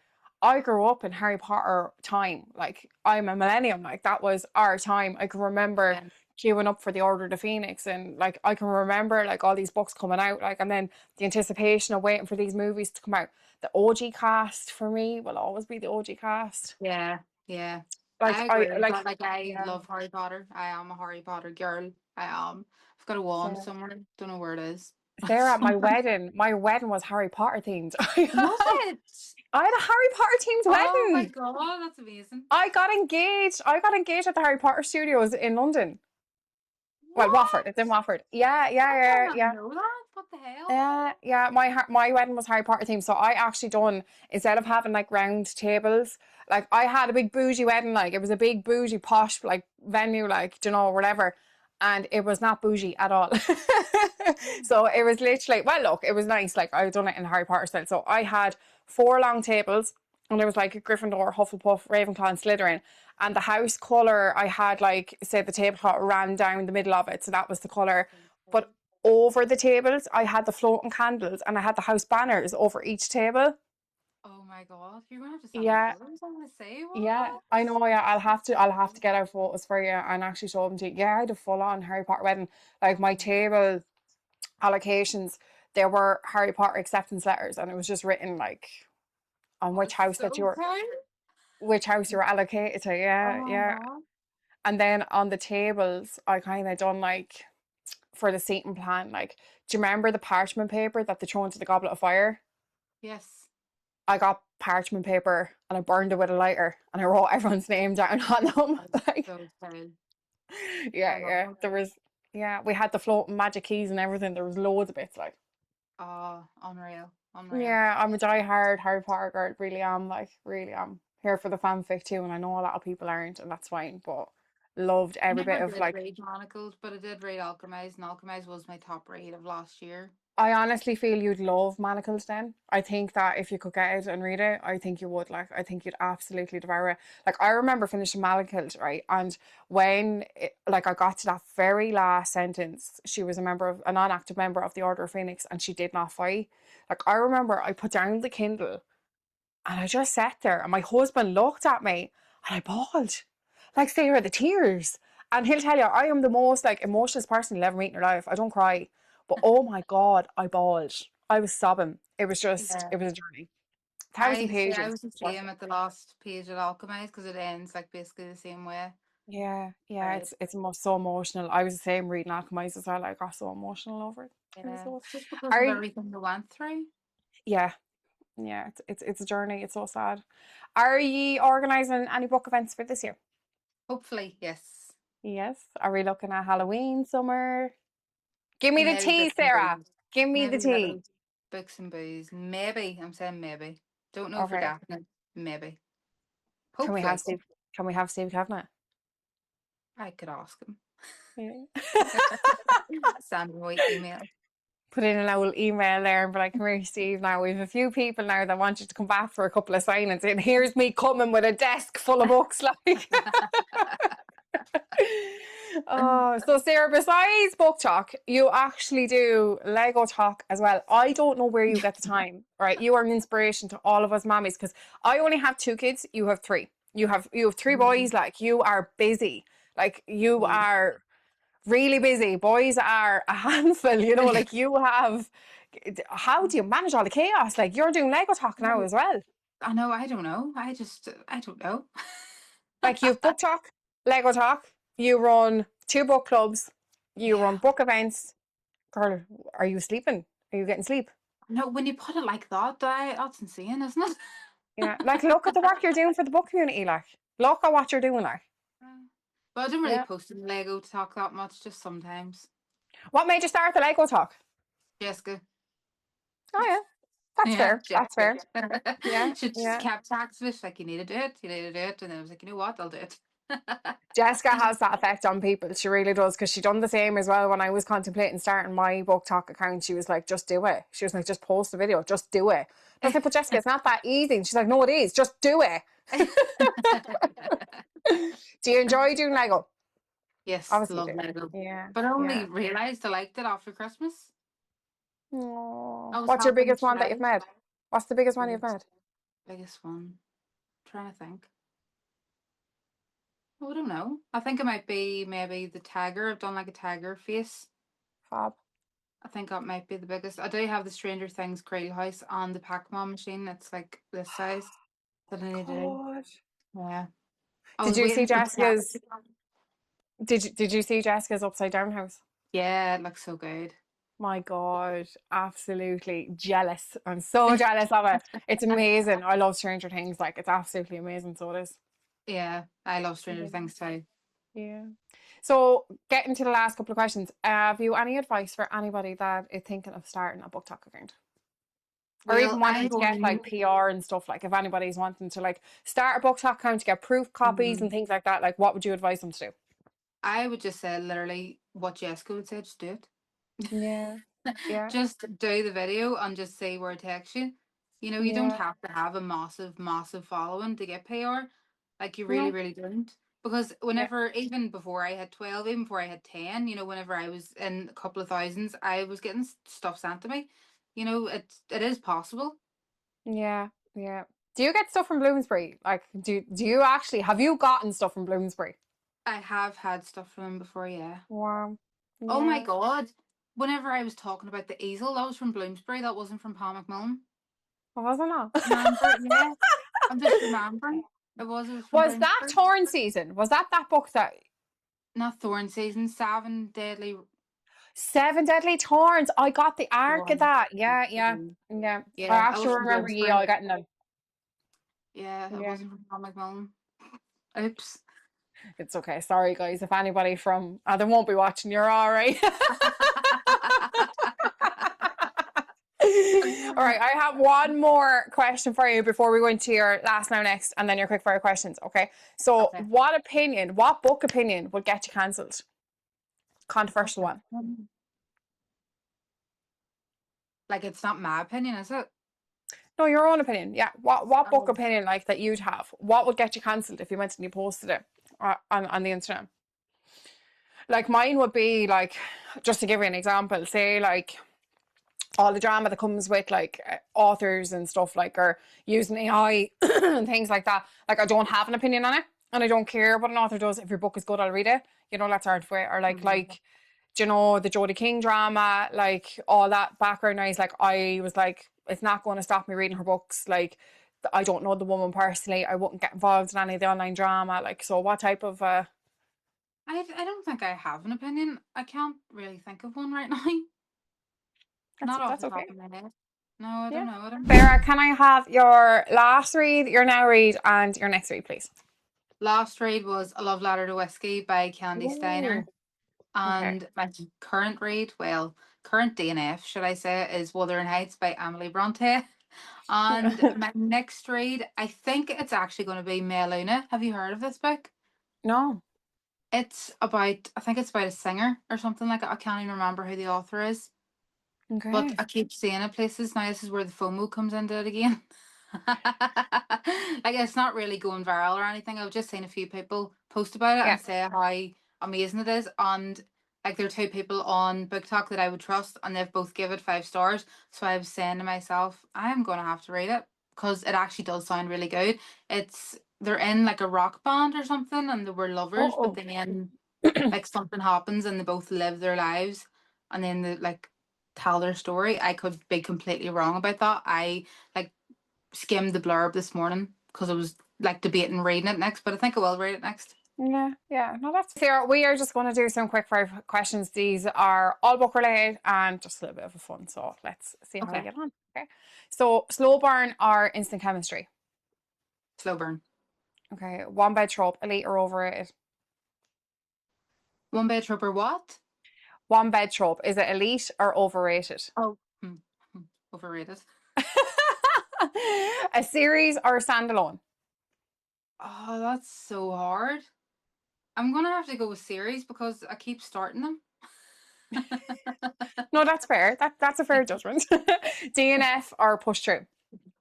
I grew up in Harry Potter time. Like I'm a millennium. Like that was our time. I can remember Yeah. queuing up for the Order of the Phoenix, and like I can remember like all these books coming out, like, and then the anticipation of waiting for these movies to come out. The OG cast for me will always be the OG cast. Yeah, yeah. Like I I agree with like that. Like I yeah. love Harry Potter. I am a Harry Potter girl. I am. I've got a wand Yeah. somewhere. Don't know where it is. Sarah, at my wedding was Harry Potter themed. Was it? I had a Harry Potter themed Oh my wedding. God, that's amazing. I got engaged. I got engaged at the Harry Potter Studios in London. Well, Wofford. What? It's in Wofford. Yeah, How did I yeah, not yeah, know that? What the hell? yeah, yeah. My wedding was Harry Potter themed, so I actually done instead of having like round tables, like I had a big bougie wedding, like it was a big bougie posh like venue, like you know whatever, and it was not bougie at all. So it was literally well, look, it was nice. Like I done it in Harry Potter style, so I had four long tables, and there was like Gryffindor, Hufflepuff, Ravenclaw, and Slytherin. And the house colour, I had like say the tablecloth ran down the middle of it, so that was the colour. But over the tables, I had the floating candles and I had the house banners over each table. Oh my God, you're gonna have to send me Yeah, photos. I'm gonna say yeah, what? I know. Yeah, I'll have to get out photos for you and actually show them to you. Yeah, I had a full on Harry Potter wedding. Like my table allocations, there were Harry Potter acceptance letters, and it was just written like on Oh, which it's house that so proud. which house you were allocated to. Oh Yeah, my yeah. God. And then on the tables, I kind of done like for the seating plan. Like, do you remember the parchment paper that they throw into the goblet of fire? Yes. I got parchment paper and I burned it with a lighter and I wrote everyone's name down on them. Oh, Like, so proud. I yeah, love yeah. it. There was, yeah, we had the floating magic keys and everything. There was loads of bits. Like, Oh, unreal. Unreal. yeah, I'm a die-hard Harry Potter girl. Really am. Like, really am. Here for the fanfic too, and I know a lot of people aren't, and that's fine. But loved I every bit never of did like. read Chronicles, but I did read Alchemized, and Alchemized was my top read of last year. I honestly feel you'd love Manacles then. I think that if you could get it and read it, I think you would. Like, I think you'd absolutely devour it. Like, I remember finishing Manacles, right? And when, like, I got to that very last sentence, she was a non-active member of the Order of Phoenix, and she did not fight. Like, I remember I put down the Kindle, and I just sat there, and my husband looked at me, and I bawled. Like, they were the tears. And he'll tell you, I am the most, like, emotionless person you'll ever meet in your life. I don't cry. But oh my God, I bawled. I was sobbing. It was just, Yeah. it was a journey. 1,000 I pages. was the Worth same it. at the last page of Alchemized because it ends like basically the same way. Yeah, yeah, Right. so emotional. I was the same reading Alchemist as well. I got so emotional over it. It was Yeah. so. Just because Are of you, everything they went through. yeah, yeah. It's a journey. It's so sad. Are you organising any book events for this year? Hopefully, yes. Yes. Are we looking at Halloween, summer? Give me the Maybe tea, books and Sarah. booze. Give me the Maybe tea. little books and booze. Maybe. I'm saying maybe. Don't know for Okay. definite. Maybe. Can we Hopefully. have Steve? Can we have Steve Kavanagh? I could ask him. Yeah. Send him a wee email. put in an old email there and be like, come here, Steve, now we have a few people now that want you to come back for a couple of signings, and here's me coming with a desk full of books, like. Oh, so Sarah, besides book talk, you actually do Lego talk as well. I don't know where you get the time, right? You are an inspiration to all of us mommies, because I only have 2 kids, you have 3. You have 3 boys, like you are busy. Like you are really busy. Boys are a handful, you know, like you have, how do you manage all the chaos? Like you're doing Lego talk now as well. I know, I don't know. I don't know. Like you've book talk, Lego talk, you run 2 book clubs, you run Yeah. book events. Girl, are you sleeping? Are you getting sleep? No, when you put it like that, that's insane, isn't it? Yeah. Like look at the work you're doing for the book community, like. Look at what you're doing, like. But I don't really Yeah. post in Lego talk that much, just sometimes. What made you start the Lego talk? Jessica. Oh yeah. That's Yeah, fair. That's fair. Yeah. She just Yeah. kept tax me. She's like, you need to do it, you need to do it. And I was like, you know what, I'll do it. Jessica has that effect on people. She really does, because she done the same as well when I was contemplating starting my book talk account. She was like, just do it. She was like, just post the video, just do it. I was like, but Jessica, it's not that easy. And she's like, no, it is. Just do it. Do you enjoy doing Lego? Yes, Obviously love you do. Lego. Yeah. But I only Yeah. realised I liked it after Christmas. Aww. I was What's your helping biggest one that you've Shelly. made? What's the biggest one you've made? Biggest one. Trying to think. Oh, I don't know. I think it might be maybe the tagger. I've done like a tagger face. Fab. I think that might be the biggest. I do have the Stranger Things Cradle House on the Pac-Man machine. It's like this size that I need to do. God. Yeah. I Did was you see waiting for the cat. Jessica's did you see Jessica's upside down house? Yeah, it looks so good. My God, absolutely jealous. I'm so jealous of it. It's amazing. I love Stranger Things. Like it's absolutely amazing. So it is. Yeah, I love Stranger Yeah. Things too. Yeah. So getting to the last couple of questions, have you any advice for anybody that is thinking of starting a book talk account? Or even Well, wanting to get like PR and stuff, like if anybody's wanting to like start a book talk account to get proof copies and things like that, like what would you advise them to do? I would just say literally what Jessica would say, just do it. Yeah. Yeah. Just do the video and just see where it takes you. You know, you don't Yeah. have to have a massive, massive following to get PR. Like you really, No. really don't. Because Yeah. whenever, even before I had 12, even before I had 10, you know, whenever I was in a couple of thousands, I was getting stuff sent to me. You know, it is possible. Yeah. Yeah. Do you get stuff from Bloomsbury? Like, do you actually have you gotten stuff from Bloomsbury? I have had stuff from them before, yeah. Wow. Oh my Yeah. God. Whenever I was talking about the easel, that was from Bloomsbury. That wasn't from Paul McMillan. Wasn't Remember? it? Yeah. I'm just remembering. It was from Was that Bloomsbury. Torn Season? Was that book that Not Thorn Season, Seven Deadly 7 Deadly Torns? I got the arc of Ones. that. Yeah, yeah, yeah. I Yeah, I was actually from remember ye Bloomsbury. all getting them. Yeah, it Yeah. wasn't from Paul McMillan. Oops. It's okay. Sorry, guys. If anybody from, they won't be watching. You're all right. All right, I have one more question for you before we go into your last now next and then your quick fire questions. Okay. So Okay. what book opinion would get you cancelled? Controversial one. Like it's not my opinion, is it? No, your own opinion. Yeah. What book Oh. opinion like that you'd have? What would get you cancelled if you went and you posted it on the Instagram? Like mine would be like, just to give you an example, say like all the drama that comes with like authors and stuff, like, or using AI and things like that. Like I don't have an opinion on it and I don't care what an author does. If your book is good, I'll read it. You know, that's hard for it. Or like, do you know, the Jodie King drama, like all that background noise, like I was like, it's not going to stop me reading her books. Like I don't know the woman personally. I wouldn't get involved in any of the online drama. Like, so what type of I don't think I have an opinion. I can't really think of one right now. Not off that's the top okay. of my head. No, I Yeah. don't know. I don't know. Sarah, can I have your last read, your now read, and your next read, please? Last read was A Love Letter to Whiskey by Candy Steiner. Ooh. And my current read, well, current DNF, should I say, is Wuthering Heights by Emily Bronte. And my next read, I think it's actually going to be Mea Luna. Have you heard of this book? No. It's about, I think it's about a singer or something like that. I can't even remember who the author is. But Okay. I keep seeing it places now. This is where the FOMO comes into it again. Like it's not really going viral or anything. I've just seen a few people post about it Yeah. and say how amazing it is. And like there are two people on BookTok that I would trust, and they've both give it 5 stars. So I was saying to myself, I am going to have to read it because it actually does sound really good. They're in like a rock band or something, and they were lovers, but Oh. then like something happens and they both live their lives, and then they like tell their story. I could be completely wrong about that. I like skimmed the blurb this morning because I was like debating reading it next, but I think I will read it next. Yeah. No, that's Sarah. We are just going to do some quick fire questions. These are all book related and just a little bit of a fun. So let's see how we Okay. get on. Okay. So slow burn or instant chemistry. Slow burn. Okay. One bed trope, elite or overrated? One bed trooper what? One bed trope, is it elite or overrated? Oh, overrated. A series or a standalone? Oh, that's so hard. I'm gonna have to go with series because I keep starting them. No, that's fair. That's a fair judgment. DNF or push through?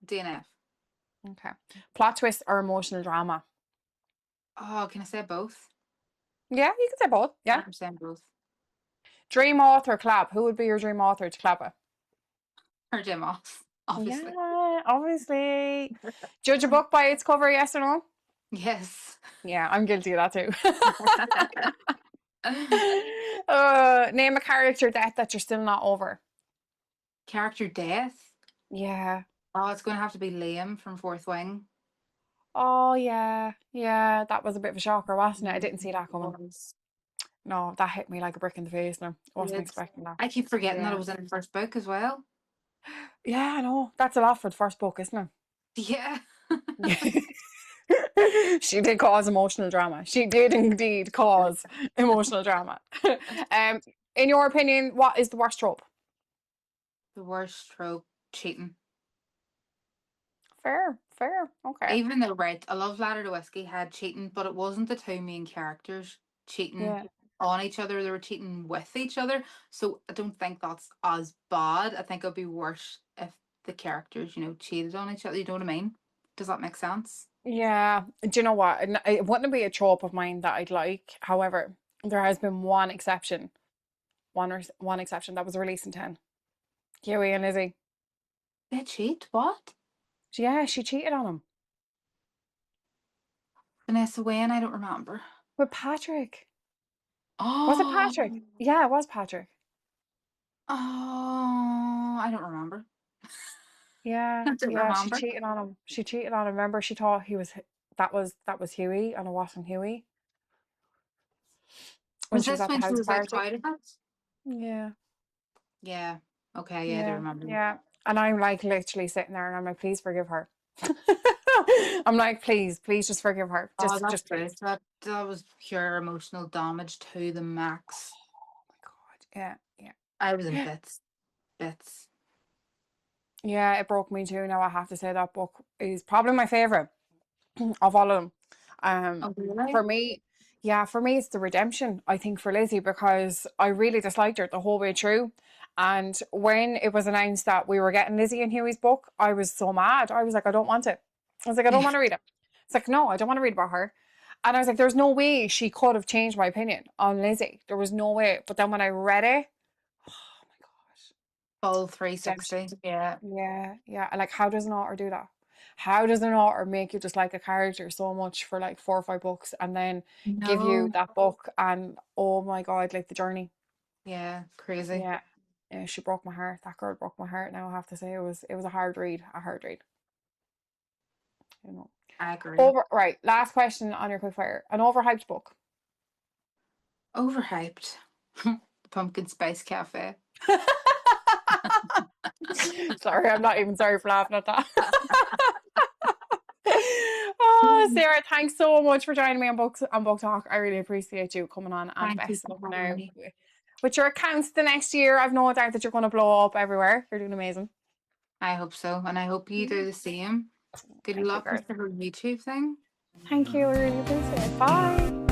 DNF. Okay. Plot twist or emotional drama? Oh, can I say both? Yeah, you can say both. Yeah. I'm saying both. Dream author collab. Who would be your dream author to collab with? Or Jim Moss, obviously. Yeah, obviously. Judge a book by its cover, yes or no? Yes. Yeah, I'm guilty of that too. Name a character death that you're still not over. Character death. Yeah. Oh, it's gonna have to be Liam from Fourth Wing. Oh, yeah. Yeah, that was a bit of a shocker, wasn't it? I didn't see that coming. Was. No, that hit me like a brick in the face now. I wasn't It's- expecting that. I keep forgetting that Yeah. it was in the first book as well. Yeah, I know. That's a lot for the first book, isn't Yeah. it? She did cause emotional drama. She did indeed cause emotional drama. In your opinion, what is the worst trope? The worst trope, cheating. Fair. Okay. Even though, right, A Love Letter to Whiskey had cheating, but it wasn't the two main characters cheating Yeah. on each other. They were cheating with each other. So I don't think that's as bad. I think it'd be worse if the characters, cheated on each other. You know what I mean? Does that make sense? Yeah. Do you know what? It wouldn't be a trope of mine that I'd like. However, there has been one exception. One exception that was released in 10. Huey and Lizzie. They cheat? What? Yeah, she cheated on him. Vanessa Wayne? I don't remember. With Patrick. Was it Oh, Patrick? Yeah, it was Patrick. I don't remember. Yeah, I don't yeah, she remember. cheated on him. She cheated on him. Remember, she thought that was Huey and it wasn't Huey when Was she was this at the when she house was like party. proud of it? Yeah, Yeah. Okay, yeah, I do yeah, remember. yeah. And I'm like literally sitting there and I'm like, please forgive her. I'm like, please just forgive her. Oh, that's Just great. please. That was pure emotional damage to the max. Oh my God. Yeah, I was in yeah. bits. Bits. Yeah, it broke me too. Now I have to say that book is probably my favorite of all of them. Oh, really? For me, yeah, for me it's the redemption, I think, for Lizzie, because I really disliked her the whole way through. And when it was announced that we were getting Lizzie and Huey's book, I was so mad. I was like, I don't want it. I was like, I don't Yeah. want to read it. It's like, no, I don't want to read about her. And I was like, there's no way she could have changed my opinion on Lizzie. There was no way. But then when I read it, oh my gosh. Full 360. Yeah. Yeah. Like, how does an author do that? How does an author make you dislike a character so much for like 4 or 5 books and then give you No. that book and oh my God, like the journey. Yeah. Crazy. Yeah. Yeah, she broke my heart. That girl broke my heart. Now I have to say it was a hard read. You know. I agree. Right, last question on your quickfire. An overhyped book. Overhyped. The Pumpkin Spice Cafe. Sorry, I'm not even sorry for laughing at that. Oh, Sarah, thanks so much for joining me on BookTok. I really appreciate you coming on, and Thank you best for luck having now me. with your accounts the next year. I've no doubt that you're going to blow up everywhere. You're doing amazing. I hope so. And I hope you do the same. Good Thank you, luck girl. with the whole YouTube thing. Thank you. I really appreciate it. Bye.